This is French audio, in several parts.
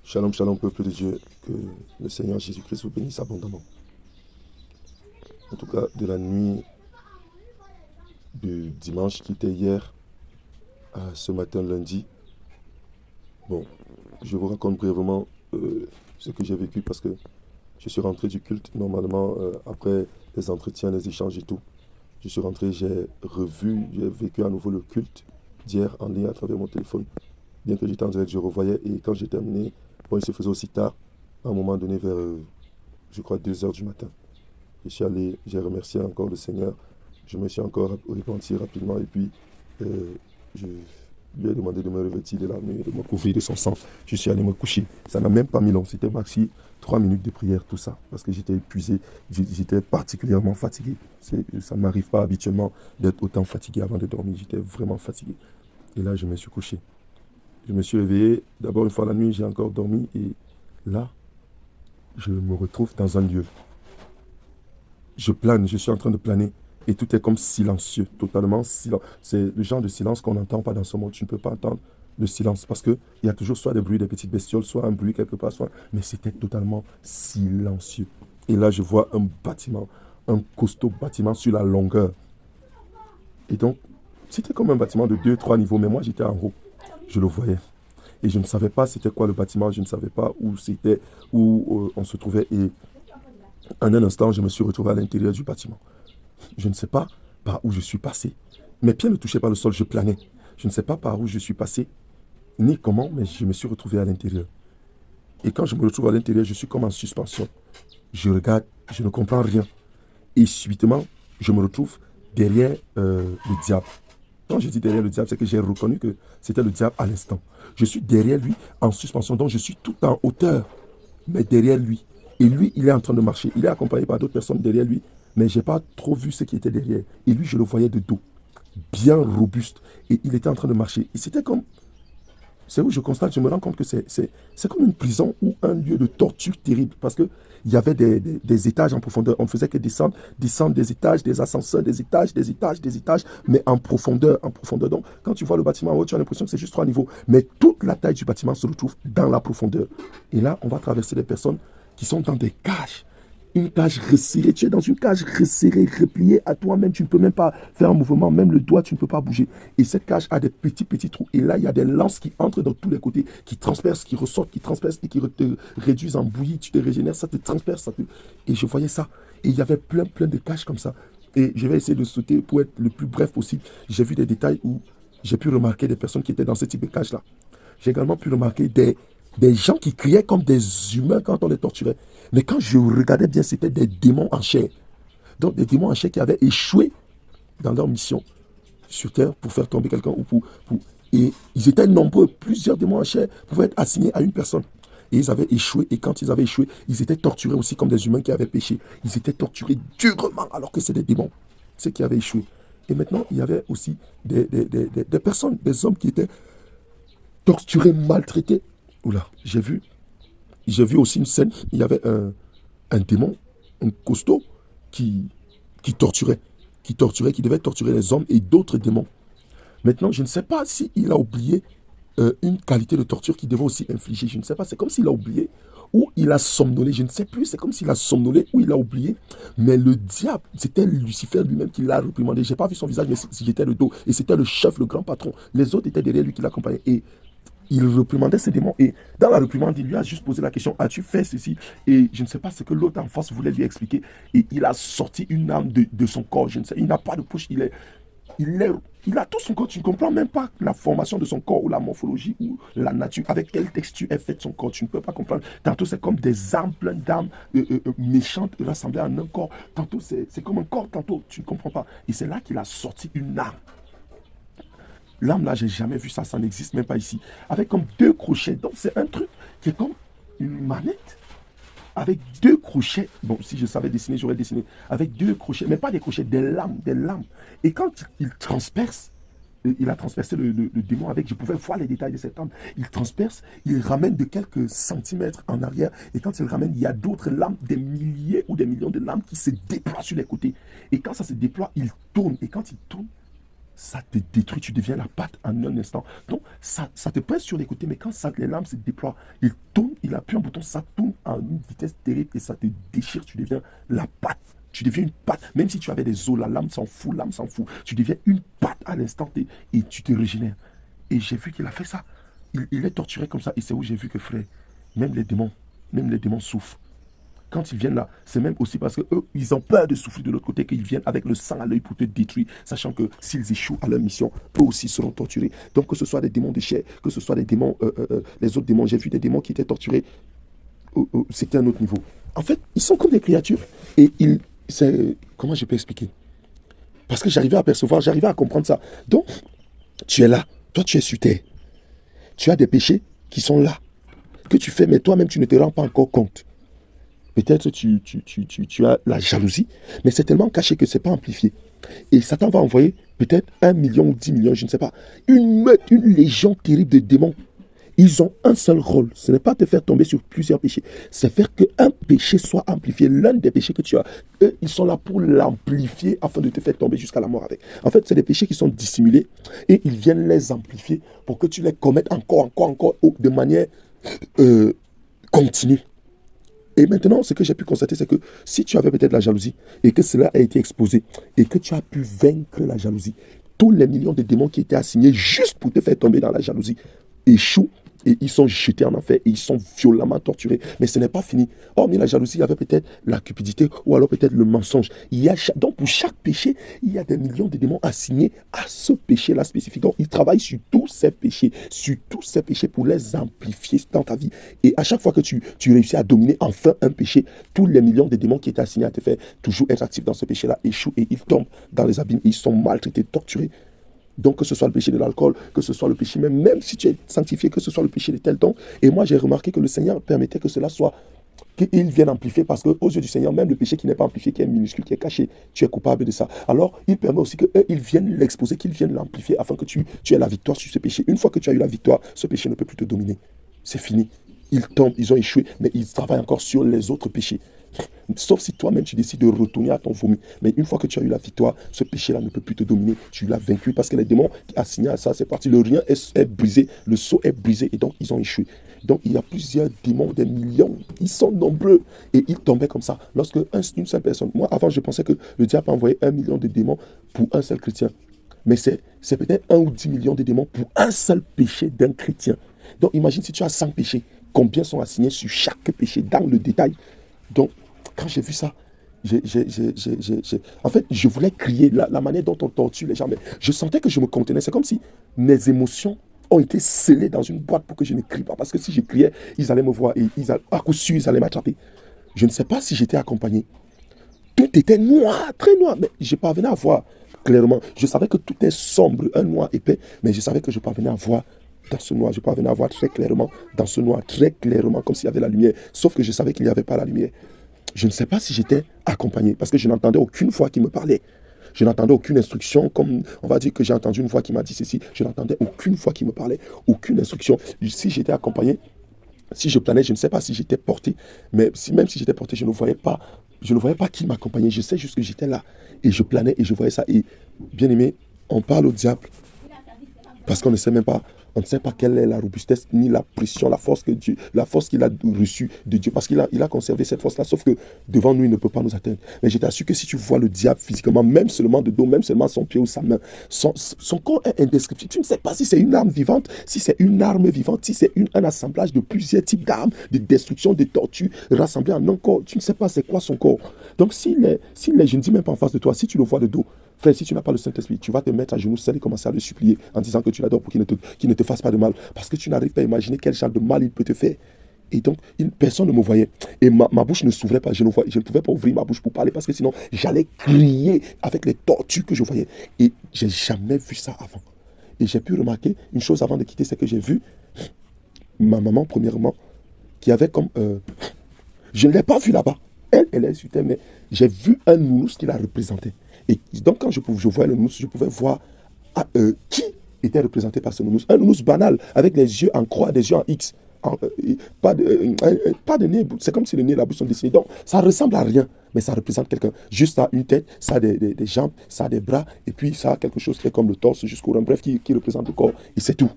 Shalom, shalom, peuple de Dieu. Que le Seigneur Jésus-Christ vous bénisse abondamment. En tout cas, de la nuit du dimanche qui était hier à ce matin lundi. Bon, je vous raconte brièvement ce que j'ai vécu parce que je suis rentré du culte. Normalement, après les entretiens, les échanges et tout, je suis rentré, j'ai vécu à nouveau le culte d'hier en ligne à travers mon téléphone. Bien que j'étais en direct, je revoyais et quand j'ai terminé, bon, il se faisait aussi tard, à un moment donné vers, je crois, 2 heures du matin. Je suis allé, j'ai remercié encore le Seigneur. Je me suis encore repenti rapidement et puis je lui ai demandé de me revêtir de l'armure, de me couvrir de son sang. Je suis allé me coucher. Ça n'a même pas mis long. C'était maxi 3 minutes de prière, tout ça. Parce que j'étais épuisé, j'étais particulièrement fatigué. Ça ne m'arrive pas habituellement d'être autant fatigué avant de dormir. J'étais vraiment fatigué. Et là, je me suis couché. Je me suis réveillé. D'abord, une fois la nuit, j'ai encore dormi. Et là, je me retrouve dans un lieu. Je plane, je suis en train de planer et tout est comme silencieux, totalement silencieux. C'est le genre de silence qu'on n'entend pas dans ce monde. Tu ne peux pas entendre le silence parce qu'il y a toujours soit des bruits des petites bestioles, soit un bruit quelque part, soit... Mais c'était totalement silencieux. Et là, je vois un bâtiment, un costaud bâtiment sur la longueur. Et donc, c'était comme un bâtiment de 2, 3 niveaux, mais moi, j'étais en haut. Je le voyais. Et je ne savais pas c'était quoi le bâtiment, je ne savais pas où c'était, où on se trouvait. Et en un instant, je me suis retrouvé à l'intérieur du bâtiment. Je ne sais pas par où je suis passé. Mes pieds ne touchaient pas le sol, je planais. Je ne sais pas par où je suis passé, ni comment, mais je me suis retrouvé à l'intérieur. Et quand je me retrouve à l'intérieur, je suis comme en suspension. Je regarde, je ne comprends rien. Et subitement, je me retrouve derrière le diable. Quand je dis derrière le diable, c'est que j'ai reconnu que c'était le diable à l'instant. Je suis derrière lui en suspension, donc je suis tout en hauteur, mais derrière lui. Et lui, il est en train de marcher. Il est accompagné par d'autres personnes derrière lui, mais je n'ai pas trop vu ce qui était derrière. Et lui, je le voyais de dos, bien robuste. Et il était en train de marcher. Et c'était comme... C'est où je constate, je me rends compte que c'est comme une prison ou un lieu de torture terrible. Parce qu'il y avait des étages en profondeur. On ne faisait que descendre, descendre des étages, des ascenseurs, des étages, des étages, des étages, mais en profondeur, en profondeur. Donc, quand tu vois le bâtiment en haut, tu as l'impression que c'est juste 3 niveaux. Mais toute la taille du bâtiment se retrouve dans la profondeur. Et là, on va traverser des personnes qui sont dans des cages. Une cage resserrée, tu es dans une cage resserrée, repliée à toi-même, tu ne peux même pas faire un mouvement, même le doigt, tu ne peux pas bouger. Et cette cage a des petits trous. Et là, il y a des lances qui entrent dans tous les côtés, qui transpercent, qui ressortent, qui transpercent et qui te réduisent en bouillie. Tu te régénères, ça te transperce. Et je voyais ça. Et il y avait plein de cages comme ça. Et je vais essayer de sauter pour être le plus bref possible. J'ai vu des détails où j'ai pu remarquer des personnes qui étaient dans ce type de cage-là. J'ai également pu remarquer des gens qui criaient comme des humains quand on les torturait. Mais quand je regardais bien, c'était des démons en chair. Donc des démons en chair qui avaient échoué dans leur mission sur Terre pour faire tomber quelqu'un ou pour... Et ils étaient nombreux, plusieurs démons en chair pouvaient être assignés à une personne. Et ils avaient échoué, et quand ils avaient échoué, ils étaient torturés aussi comme des humains qui avaient péché. Ils étaient torturés durement alors que c'est des démons, ceux qui avaient échoué. Et maintenant, il y avait aussi des personnes, des hommes qui étaient torturés, maltraités. Oula, j'ai vu aussi une scène, il y avait un démon, un costaud, qui, qui torturait, qui devait torturer les hommes et d'autres démons. Maintenant, je ne sais pas s'il a oublié une qualité de torture qu'il devait aussi infliger. Je ne sais pas, c'est comme s'il a oublié ou il a somnolé, je ne sais plus, c'est comme s'il a somnolé ou il a oublié. Mais le diable, c'était Lucifer lui-même qui l'a réprimandé. Je n'ai pas vu son visage, mais si j'étais le dos. Et c'était le chef, le grand patron. Les autres étaient derrière lui qui l'accompagnaient. Et il réprimandait ses démons. Et dans la réprimande, il lui a juste posé la question, as-tu fait ceci? Et je ne sais pas ce que l'autre en face voulait lui expliquer. Et il a sorti une âme de son corps. Je ne sais, il n'a pas de poche. Il, est, il a tout son corps. Tu ne comprends même pas la formation de son corps ou la morphologie ou la nature. Avec quelle texture est fait son corps. Tu ne peux pas comprendre. Tantôt, c'est comme des âmes pleines d'âmes méchantes rassemblées en un corps. Tantôt, c'est comme un corps. Tantôt, tu ne comprends pas. Et c'est là qu'il a sorti une âme. L'âme là, j'ai jamais vu ça, ça n'existe même pas ici. Avec comme 2 crochets. Donc c'est un truc qui est comme une manette avec 2 crochets. Bon, si je savais dessiner, j'aurais dessiné. Avec 2 crochets, mais pas des crochets, des lames, des lames. Et quand il transperce, il a transpercé le démon avec, je pouvais voir les détails de cette âme. Il transperce, il ramène de quelques centimètres en arrière. Et quand il ramène, il y a d'autres lames, des milliers ou des millions de lames qui se déploient sur les côtés. Et quand ça se déploie, il tourne. Et quand il tourne, ça te détruit, tu deviens la pâte en un instant. Donc, ça te presse sur les côtés, mais quand les lames se déploient, il tourne, il appuie un bouton, ça tourne à une vitesse terrible et ça te déchire, tu deviens la pâte. Tu deviens une pâte. Même si tu avais des os, la lame s'en fout, l'âme s'en fout. Tu deviens une pâte à l'instant T et tu te régénères. Et j'ai vu qu'il a fait ça. Il est torturé comme ça. Et c'est où j'ai vu que, frère, même les démons souffrent. Quand ils viennent là, c'est même aussi parce qu'eux, ils ont peur de souffrir de l'autre côté, qu'ils viennent avec le sang à l'œil pour te détruire, sachant que s'ils échouent à leur mission, eux aussi seront torturés. Donc que ce soit des démons de chair, que ce soit des démons, les autres démons, j'ai vu des démons qui étaient torturés, c'était un autre niveau. En fait, ils sont comme des créatures et comment je peux expliquer? Parce que j'arrivais à percevoir, j'arrivais à comprendre ça. Donc, tu es là, toi tu es sur terre. Tu as des péchés qui sont là, que tu fais, mais toi-même tu ne te rends pas encore compte. Peut-être tu as la jalousie, mais c'est tellement caché que ce n'est pas amplifié. Et Satan va envoyer peut-être 1 million ou 10 millions, je ne sais pas, une meute, une légion terrible de démons. Ils ont un seul rôle, ce n'est pas te faire tomber sur plusieurs péchés, c'est faire qu'un péché soit amplifié. L'un des péchés que tu as, eux, ils sont là pour l'amplifier afin de te faire tomber jusqu'à la mort avec. En fait, c'est des péchés qui sont dissimulés et ils viennent les amplifier pour que tu les commettes encore, de manière continue. Et maintenant, ce que j'ai pu constater, c'est que si tu avais peut-être la jalousie et que cela a été exposé et que tu as pu vaincre la jalousie, tous les millions de démons qui étaient assignés juste pour te faire tomber dans la jalousie échouent et ils sont jetés en enfer et ils sont violemment torturés. Mais ce n'est pas fini. Hormis la jalousie, il y avait peut-être la cupidité ou alors peut-être le mensonge. Donc pour chaque péché, il y a des millions de démons assignés à ce péché-là spécifique. Donc ils travaillent sur tous ces péchés pour les amplifier dans ta vie. Et à chaque fois que tu réussis à dominer enfin un péché, tous les millions de démons qui étaient assignés à te faire toujours être actifs dans ce péché-là échouent et ils tombent dans les abîmes. Ils sont maltraités, torturés. Donc que ce soit le péché de l'alcool, que ce soit le péché même si tu es sanctifié, que ce soit le péché de tel don. Et moi j'ai remarqué que le Seigneur permettait que cela soit, qu'il vienne amplifier, parce qu'aux yeux du Seigneur, même le péché qui n'est pas amplifié, qui est minuscule, qui est caché, tu es coupable de ça. Alors il permet aussi qu'ils viennent l'exposer, qu'ils viennent l'amplifier afin que tu aies la victoire sur ce péché. Une fois que tu as eu la victoire, ce péché ne peut plus te dominer. C'est fini. Ils tombent, ils ont échoué, mais ils travaillent encore sur les autres péchés. Sauf si toi-même tu décides de retourner à ton vomi. Mais une fois que tu as eu la victoire, ce péché-là ne peut plus te dominer. Tu l'as vaincu parce que les démons assigné à ça, c'est parti. Le rien est brisé, le sceau est brisé et donc ils ont échoué. Donc il y a plusieurs démons, des millions, ils sont nombreux et ils tombaient comme ça. Lorsque une seule personne, moi avant je pensais que le diable envoyait 1 million de démons pour un seul chrétien. Mais c'est peut-être 1 ou 10 millions de démons pour un seul péché d'un chrétien. Donc imagine si tu as 100 péchés, combien sont assignés sur chaque péché dans le détail. Donc quand j'ai vu ça, en fait, je voulais crier la manière dont on torture les gens, mais je sentais que je me contenais. C'est comme si mes émotions ont été scellées dans une boîte pour que je ne crie pas. Parce que si je criais, ils allaient me voir et à coup sûr, ils allaient m'attraper. Je ne sais pas si j'étais accompagné. Tout était noir, très noir, mais je parvenais à voir clairement. Je savais que tout est sombre, un noir épais, mais je savais que je parvenais à voir dans ce noir. Je parvenais à voir très clairement dans ce noir, très clairement, comme s'il y avait la lumière. Sauf que je savais qu'il n'y avait pas la lumière. Je ne sais pas si j'étais accompagné, parce que je n'entendais aucune voix qui me parlait. Je n'entendais aucune instruction, comme on va dire que j'ai entendu une voix qui m'a dit ceci. Je n'entendais aucune voix qui me parlait, aucune instruction. Si j'étais accompagné, si je planais, je ne sais pas si j'étais porté. Mais même si j'étais porté, je ne voyais pas qui m'accompagnait. Je sais juste que j'étais là. Et je planais et je voyais ça. Et bien aimé, on parle au diable parce qu'on ne sait même pas. On ne sait pas quelle est la robustesse, ni la pression, la force qu'il a reçue de Dieu. Parce qu'il a conservé cette force-là, sauf que devant nous, il ne peut pas nous atteindre. Mais je t'assure que si tu vois le diable physiquement, même seulement de dos, même seulement son pied ou sa main, son corps est indescriptible. Tu ne sais pas si c'est une arme vivante, si c'est une arme vivante, si c'est un assemblage de plusieurs types d'armes, de destruction, de torture, rassemblées en un corps. Tu ne sais pas c'est quoi son corps. Donc je ne dis même pas en face de toi, si tu le vois de dos, frère, si tu n'as pas le Saint-Esprit, tu vas te mettre à genoux seul et commencer à le supplier en disant que tu l'adores pour qu'il ne te fasse pas de mal. Parce que tu n'arrives pas à imaginer quel genre de mal il peut te faire. Et donc, personne ne me voyait. Et ma bouche ne s'ouvrait pas. Je ne pouvais pas ouvrir ma bouche pour parler parce que sinon, j'allais crier avec les tortures que je voyais. Et je n'ai jamais vu ça avant. Et j'ai pu remarquer une chose avant de quitter, c'est que j'ai vu ma maman, premièrement, qui avait comme... je ne l'ai pas vue là-bas. Elle est sur terre, mais j'ai vu un nounours qui la représentait. Et donc, quand je voyais le nounours, je pouvais voir qui était représenté par ce nounours. Un nounours banal, avec les yeux en croix, des yeux en X. pas de nez. C'est comme si le nez et la bouche sont dessinés. Donc, ça ressemble à rien, mais ça représente quelqu'un. Juste ça a une tête, ça a des jambes, ça a des bras, et puis ça a quelque chose qui est comme le torse jusqu'au rein, bref, qui représente le corps, et c'est tout.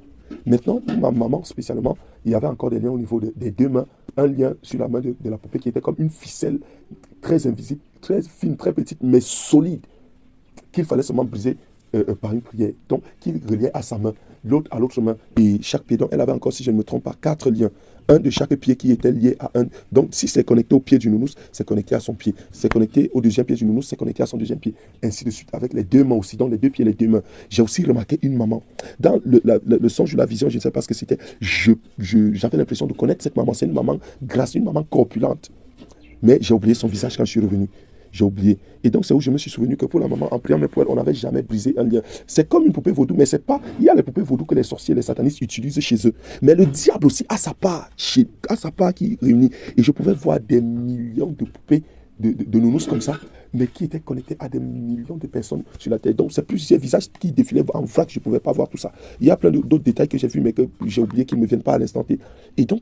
Maintenant, pour ma maman spécialement, il y avait encore des liens au niveau des deux mains. Un lien sur la main de la poupée qui était comme une ficelle très invisible, très fine, très petite, mais solide, qu'il fallait seulement briser par une prière. Donc, qu'il reliait à sa main, l'autre à l'autre main, et chaque pied. Donc, elle avait encore, si je ne me trompe pas, 4 liens. Un de chaque pied qui était lié à un. Donc, si c'est connecté au pied du nounous, c'est connecté à son pied. Si c'est connecté au deuxième pied du nounous, c'est connecté à son deuxième pied. Ainsi de suite, avec les deux mains aussi, donc les deux pieds, les deux mains. J'ai aussi remarqué une maman. Dans le songe ou la vision, je ne sais pas ce que c'était, j'avais l'impression de connaître cette maman. C'est une maman grasse, une maman corpulente. Mais j'ai oublié son visage quand je suis revenu. J'ai oublié. Et donc, c'est où je me suis souvenu que pour la maman, en priant, mais pour elle, on n'avait jamais brisé un lien. C'est comme une poupée vaudou, mais c'est pas. Il y a les poupées vaudou que les sorciers, les satanistes utilisent chez eux. Mais le diable aussi a sa part, a sa part qui réunit. Et je pouvais voir des millions de poupées de nounous comme ça, mais qui étaient connectées à des millions de personnes sur la terre. Donc, c'est plusieurs visages qui défilaient en vrac. Je ne pouvais pas voir tout ça. Il y a plein d'autres détails que j'ai vus, mais que j'ai oublié qu'ils ne me viennent pas à l'instant T. Et donc,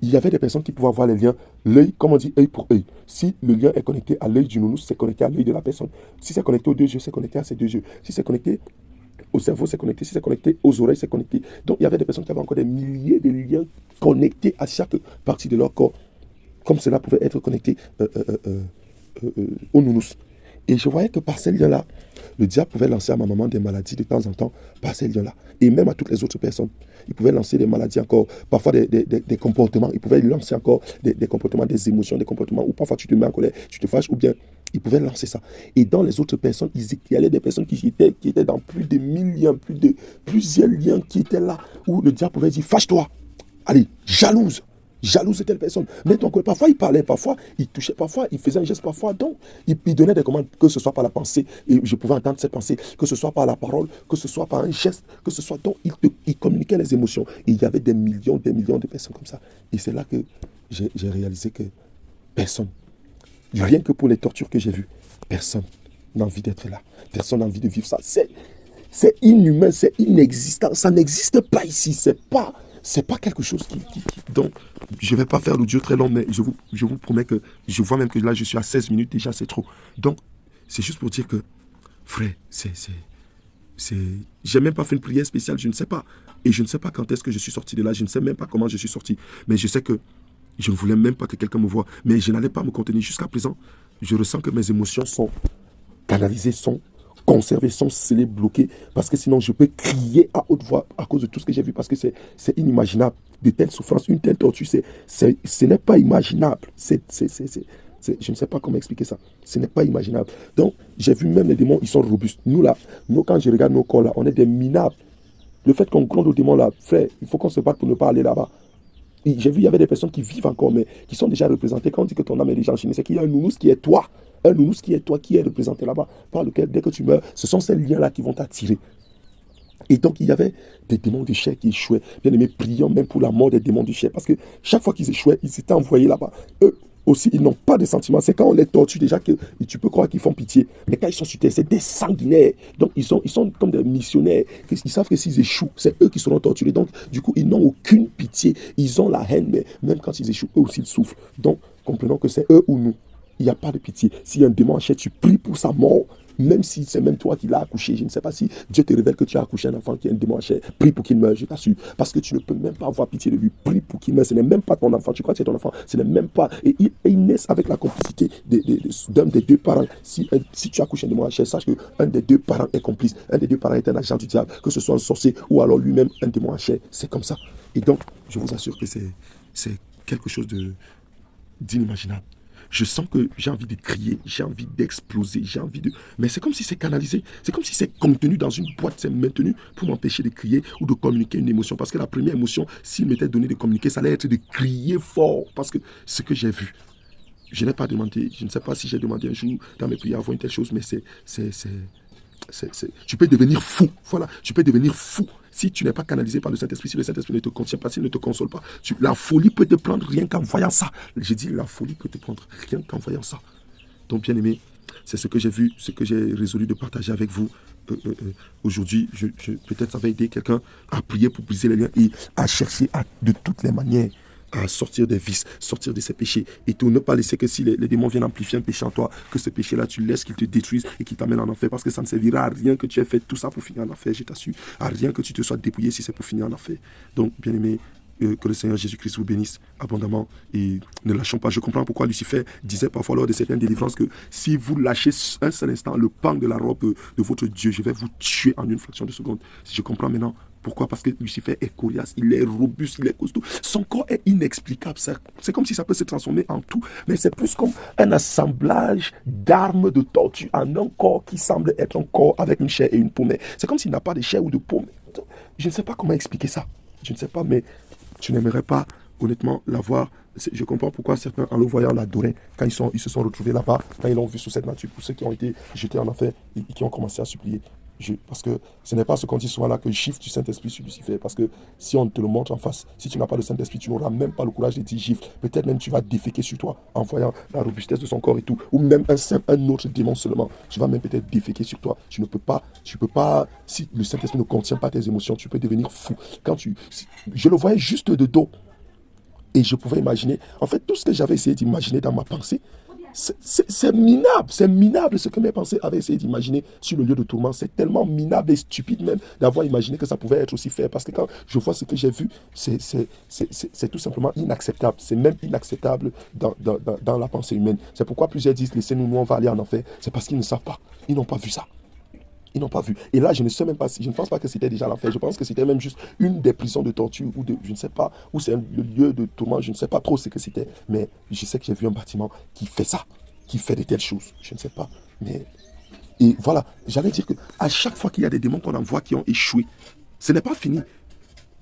il y avait des personnes qui pouvaient voir les liens, l'œil, comme on dit, œil pour œil. Si le lien est connecté à l'œil du nounous, c'est connecté à l'œil de la personne. Si c'est connecté aux deux yeux, c'est connecté à ces deux yeux. Si c'est connecté au cerveau, c'est connecté. Si c'est connecté aux oreilles, c'est connecté. Donc, il y avait des personnes qui avaient encore des milliers de liens connectés à chaque partie de leur corps, comme cela pouvait être connecté au nounous. Et je voyais que par ces liens-là, le diable pouvait lancer à ma maman des maladies de temps en temps par ces liens-là. Et même à toutes les autres personnes. Il pouvait lancer des maladies encore, parfois des comportements. Il pouvait lancer encore des comportements, des émotions, des comportements où parfois tu te mets en colère, tu te fâches, ou bien il pouvait lancer ça. Et dans les autres personnes, il y avait des personnes qui étaient dans plus de 1 000 liens, plusieurs liens qui étaient là, où le diable pouvait dire, fâche-toi, allez, jalouse de telle personne. Mais donc, parfois, il parlait, parfois, il touchait, parfois, il faisait un geste, parfois. Donc, il donnait des commandes, que ce soit par la pensée, et je pouvais entendre cette pensée, que ce soit par la parole, que ce soit par un geste, que ce soit. Donc, il communiquait les émotions. Et il y avait des millions de personnes comme ça. Et c'est là que j'ai réalisé que personne, rien que pour les tortures que j'ai vues, personne n'a envie d'être là. Personne n'a envie de vivre ça. C'est inhumain, c'est inexistant. Ça n'existe pas ici. C'est pas quelque chose qui. Donc, je ne vais pas faire l'audio très long, mais je vous promets que je vois même que là, je suis à 16 minutes, déjà, c'est trop. Donc, c'est juste pour dire que, frère, j'ai même pas fait une prière spéciale, je ne sais pas. Et je ne sais pas quand est-ce que je suis sorti de là, je ne sais même pas comment je suis sorti. Mais je sais que je ne voulais même pas que quelqu'un me voie. Mais je n'allais pas me contenir jusqu'à présent. Je ressens que mes émotions sont canalisées, sont conservées, sont scellées, bloquées, parce que sinon je peux crier à haute voix à cause de tout ce que j'ai vu, parce que c'est inimaginable. De telles souffrances, une telle torture, ce n'est pas imaginable. Je ne sais pas comment expliquer ça. Ce n'est pas imaginable. Donc, j'ai vu même les démons, ils sont robustes. Nous, là, quand je regarde nos corps, là, on est des minables. Le fait qu'on gronde aux démons, là, frère, il faut qu'on se batte pour ne pas aller là-bas. J'ai vu, il y avait des personnes qui vivent encore, mais qui sont déjà représentées. Quand on dit que ton âme est déjà enchaînée, c'est qu'il y a un nounous qui est toi. Un nounous qui est toi, qui est représenté là-bas, par lequel, dès que tu meurs, ce sont ces liens-là qui vont t'attirer. Et donc, il y avait des démons de chair qui échouaient. Bien aimé, prions même pour la mort des démons de chair. Parce que chaque fois qu'ils échouaient, ils étaient envoyés là-bas. Eux aussi, ils n'ont pas de sentiments. C'est quand on les torture déjà que tu peux croire qu'ils font pitié. Mais quand ils sont sur terre, c'est des sanguinaires. Donc, ils sont comme des missionnaires. Ils savent que s'ils échouent, c'est eux qui seront torturés. Donc, du coup, ils n'ont aucune pitié. Ils ont la haine, mais même quand ils échouent, eux aussi, ils souffrent. Donc, comprenons que c'est eux ou nous. Il n'y a pas de pitié. S'il y a un démon en chair, tu pries pour sa mort. Même si c'est même toi qui l'as accouché, je ne sais pas si Dieu te révèle que tu as accouché un enfant qui est un démon en chair, prie pour qu'il meure, je t'assure. Parce que tu ne peux même pas avoir pitié de lui, prie pour qu'il meure. Ce n'est même pas ton enfant, tu crois que c'est ton enfant, ce n'est même pas. Et ils naissent avec la complicité d'un des deux parents. Si tu accouches un démon en chair, sache qu'un des deux parents est complice, un des deux parents est un agent du diable, que ce soit un sorcier ou alors lui-même un démon en chair. C'est comme ça. Et donc, je vous assure que c'est quelque chose d'inimaginable. Je sens que j'ai envie de crier, j'ai envie d'exploser, j'ai envie de... Mais c'est comme si c'est canalisé, c'est comme si c'est contenu dans une boîte, c'est maintenu pour m'empêcher de crier ou de communiquer une émotion. Parce que la première émotion, s'il m'était donné de communiquer, ça allait être de crier fort. Parce que ce que j'ai vu, je n'ai pas demandé, je ne sais pas si j'ai demandé un jour dans mes prières avoir une telle chose, mais tu peux devenir fou. Voilà, tu peux devenir fou. Si tu n'es pas canalisé par le Saint-Esprit, si le Saint-Esprit ne te contient pas, s'il ne te console pas, la folie peut te prendre rien qu'en voyant ça. J'ai dit, la folie peut te prendre rien qu'en voyant ça. Donc, bien aimé, c'est ce que j'ai vu, ce que j'ai résolu de partager avec vous. aujourd'hui, peut-être ça va aider quelqu'un à prier pour briser les liens et à chercher de toutes les manières à sortir des vices, sortir de ses péchés et tout. Ne pas laisser que si les démons viennent amplifier un péché en toi, que ce péché-là, tu laisses qu'il te détruise et qu'il t'amène en enfer, parce que ça ne servira à rien que tu aies fait tout ça pour finir en enfer, je t'assure. À rien que tu te sois dépouillé si c'est pour finir en enfer. Donc, bien aimé, que le Seigneur Jésus-Christ vous bénisse abondamment et ne lâchons pas. Je comprends pourquoi Lucifer disait parfois lors de certaines délivrances que si vous lâchez un seul instant le pan de la robe de votre Dieu, je vais vous tuer en une fraction de seconde. Je comprends maintenant. Pourquoi? Parce que Lucifer est coriace, il est robuste, il est costaud. Son corps est inexplicable. C'est comme si ça peut se transformer en tout, mais c'est plus comme un assemblage d'armes de tortue en un corps qui semble être un corps avec une chair et une paume. C'est comme s'il n'a pas de chair ou de paume. Je ne sais pas comment expliquer ça. Je ne sais pas, mais tu n'aimerais pas, honnêtement, l'avoir. Je comprends pourquoi certains, en le voyant, l'adoraient quand ils se sont retrouvés là-bas, quand ils l'ont vu sous cette nature, pour ceux qui ont été jetés en enfer et qui ont commencé à supplier. Parce que ce n'est pas ce qu'on dit souvent là, que gifle du Saint-Esprit sur Lucifer. Parce que si on te le montre en face, si tu n'as pas le Saint-Esprit, tu n'auras même pas le courage de dire gifle. Peut-être même tu vas déféquer sur toi en voyant la robustesse de son corps et tout. Ou même un autre démon seulement. Tu vas même peut-être déféquer sur toi. Tu peux pas, si le Saint-Esprit ne contient pas tes émotions, tu peux devenir fou. Je le voyais juste de dos. Et je pouvais imaginer, en fait, tout ce que j'avais essayé d'imaginer dans ma pensée, c'est minable ce que mes pensées avaient essayé d'imaginer sur le lieu de tourment. C'est tellement minable et stupide même d'avoir imaginé que ça pouvait être aussi fait. Parce que quand je vois ce que j'ai vu, c'est tout simplement inacceptable. C'est même inacceptable dans la pensée humaine. C'est pourquoi plusieurs disent, laissez-nous, nous on va aller en enfer. C'est parce qu'ils ne savent pas. Ils n'ont pas vu ça. Ils n'ont pas vu. Et là, je ne sais même pas, je ne pense pas que c'était déjà l'enfer. Je pense que c'était même juste une des prisons de torture ou je ne sais pas, ou c'est le lieu de tourment, je ne sais pas trop ce que c'était. Mais je sais que j'ai vu un bâtiment qui fait ça, qui fait de telles choses. Je ne sais pas. Mais, et voilà, j'allais dire qu'à chaque fois qu'il y a des démons qu'on envoie qui ont échoué, ce n'est pas fini.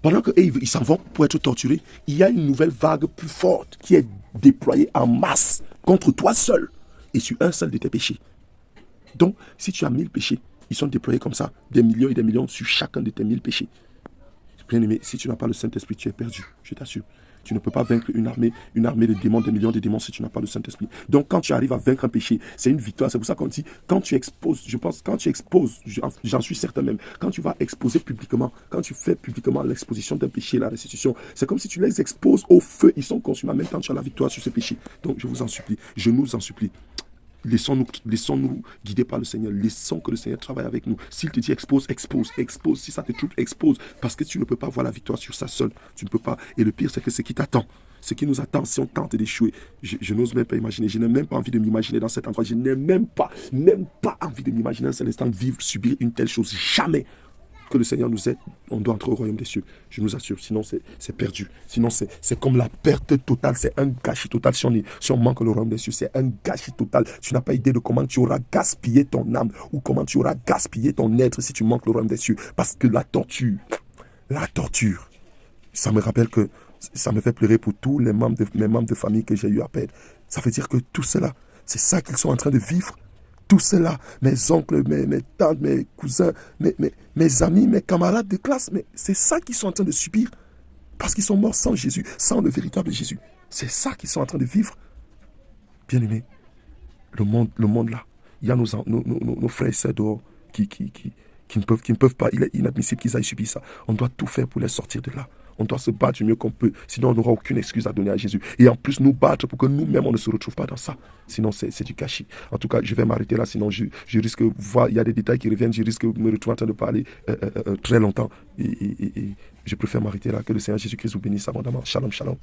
Pendant qu'ils s'en vont pour être torturés, il y a une nouvelle vague plus forte qui est déployée en masse contre toi seul et sur un seul de tes péchés. Donc, si tu as 1000 péchés, ils sont déployés comme ça, des millions et des millions sur chacun de tes 1000 péchés. Bien aimé, si tu n'as pas le Saint-Esprit, tu es perdu, je t'assure. Tu ne peux pas vaincre une armée de démons, des millions de démons si tu n'as pas le Saint-Esprit. Donc quand tu arrives à vaincre un péché, c'est une victoire. C'est pour ça qu'on dit, quand tu exposes, j'en suis certain même, quand tu vas exposer publiquement, quand tu fais publiquement l'exposition d'un péché, la restitution, c'est comme si tu les exposes au feu. Ils sont consumés en même temps, tu as la victoire sur ce péché. Donc je vous en supplie, je nous en supplie. Laissons-nous guider par le Seigneur. Laissons que le Seigneur travaille avec nous. S'il te dit expose, expose, expose. Si ça te trouble, expose. Parce que tu ne peux pas voir la victoire sur ça seul. Tu ne peux pas. Et le pire, c'est que ce qui t'attend, ce qui nous attend si on tente d'échouer, je n'ose même pas imaginer. Je n'ai même pas envie de m'imaginer dans cet endroit. Je n'ai même pas envie de m'imaginer un seul instant vivre, subir une telle chose. Jamais. Que le Seigneur nous aide, on doit entrer au royaume des cieux. Je nous assure, sinon c'est perdu. Sinon c'est comme la perte totale, c'est un gâchis total. Si on manque le royaume des cieux, c'est un gâchis total. Tu n'as pas idée de comment tu auras gaspillé ton âme ou comment tu auras gaspillé ton être si tu manques le royaume des cieux. Parce que la torture, ça me rappelle que ça me fait pleurer pour tous mes membres de famille que j'ai eu à perdre. Ça veut dire que tout cela, c'est ça qu'ils sont en train de vivre. Tout cela, mes oncles, mes tantes, mes cousins, mes amis, mes camarades de classe, mais c'est ça qu'ils sont en train de subir. Parce qu'ils sont morts sans Jésus, sans le véritable Jésus. C'est ça qu'ils sont en train de vivre. Bien aimé, le monde là, il y a nos frères et sœurs dehors qui ne peuvent pas, il est inadmissible qu'ils aillent subir ça. On doit tout faire pour les sortir de là. On doit se battre du mieux qu'on peut, sinon on n'aura aucune excuse à donner à Jésus. Et en plus nous battre pour que nous-mêmes on ne se retrouve pas dans ça. Sinon c'est du gâchis. En tout cas, je vais m'arrêter là, sinon je risque de voir, il y a des détails qui reviennent, je risque de me retrouver en train de parler très longtemps. Et je préfère m'arrêter là. Que le Seigneur Jésus-Christ vous bénisse abondamment. Shalom, shalom.